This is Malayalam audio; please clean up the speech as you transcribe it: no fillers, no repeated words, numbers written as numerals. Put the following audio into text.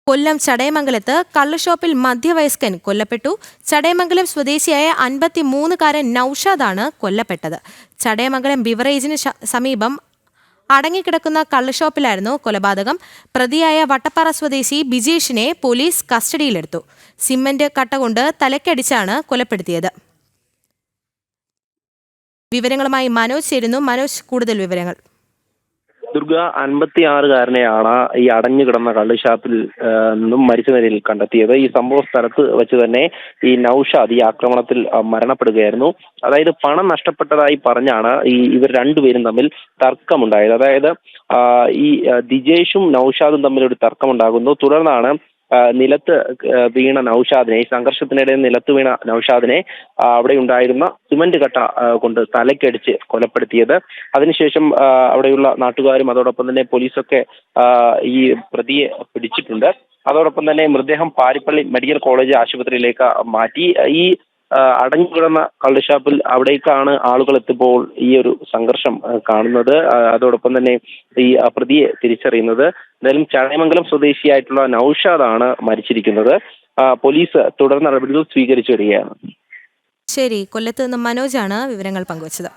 കൊല്ലം ചടയമംഗലത്ത് കള്ളുഷോപ്പിൽ മധ്യവയസ്കൻ കൊല്ലപ്പെട്ടു. ചടയമംഗലം സ്വദേശിയായ 53-കാരൻ നൌഷാദാണ് കൊല്ലപ്പെട്ടത്. ചടയമംഗലം ബിവറേജിന് സമീപം അടങ്ങിക്കിടക്കുന്ന കള്ളുഷോപ്പിലായിരുന്നു കൊലപാതകം. പ്രതിയായ വട്ടപ്പാറ സ്വദേശി ബിജേഷിനെ പോലീസ് കസ്റ്റഡിയിലെടുത്തു. സിമന്റ് കട്ടകൊണ്ട് തലയ്ക്കടിച്ചാണ് കൊലപ്പെടുത്തിയത്. വിവരങ്ങളുമായി മനോജ് ചേരുന്നു. മനോജ്, കൂടുതൽ വിവരങ്ങൾ. ദുർഗ, 56-കാരനെയാണ് ഈ അടഞ്ഞു കിടന്ന കള്ളുഷാപ്പിൽ നിന്നും മരിച്ച നിലയിൽ കണ്ടെത്തിയത്. ഈ സംഭവ സ്ഥലത്ത് വെച്ച് തന്നെ ഈ നൌഷാദ് ഈ ആക്രമണത്തിൽ മരണപ്പെടുകയായിരുന്നു. അതായത് പണം നഷ്ടപ്പെട്ടതായി പറഞ്ഞാണ് ഇവർ രണ്ടുപേരും തമ്മിൽ തർക്കമുണ്ടായത്. അതായത് ഈ ദിജേഷും നൌഷാദും തമ്മിൽ ഒരു തർക്കമുണ്ടാകുന്നു. തുടർന്നാണ് നിലത്ത് വീണ നൌഷാദിനെ, ഈ സംഘർഷത്തിനിടെ നിലത്ത് വീണ നൌഷാദിനെ അവിടെ ഉണ്ടായിരുന്ന സിമന്റ് കട്ട കൊണ്ട് തലയ്ക്കടിച്ച് കൊലപ്പെടുത്തിയത്. അതിനുശേഷം അവിടെയുള്ള നാട്ടുകാരും അതോടൊപ്പം തന്നെ പോലീസൊക്കെ ഈ പ്രതിയെ പിടിച്ചിട്ടുണ്ട്. അതോടൊപ്പം തന്നെ മൃതദേഹം പാരിപ്പള്ളി മെഡിക്കൽ കോളേജ് ആശുപത്രിയിലേക്ക് മാറ്റി. ഈ അടഞ്ഞുകിടന്ന കള്ളുഷാപ്പിൽ അവിടേക്കാണ് ആളുകൾ എത്തുമ്പോൾ ഈ ഒരു സംഘർഷം കാണുന്നത്. അതോടൊപ്പം തന്നെ ഈ പ്രതിയെ തിരിച്ചറിയുന്നത്. എന്തായാലും ചടയമംഗലം സ്വദേശിയായിട്ടുള്ള നൌഷാദാണ് മരിച്ചിരിക്കുന്നത്. പോലീസ് തുടർ നടപടികൾ സ്വീകരിച്ചു വരികയാണ്. ശരി, കൊല്ലത്ത് നിന്ന് മനോജാണ് വിവരങ്ങൾ പങ്കുവച്ചത്.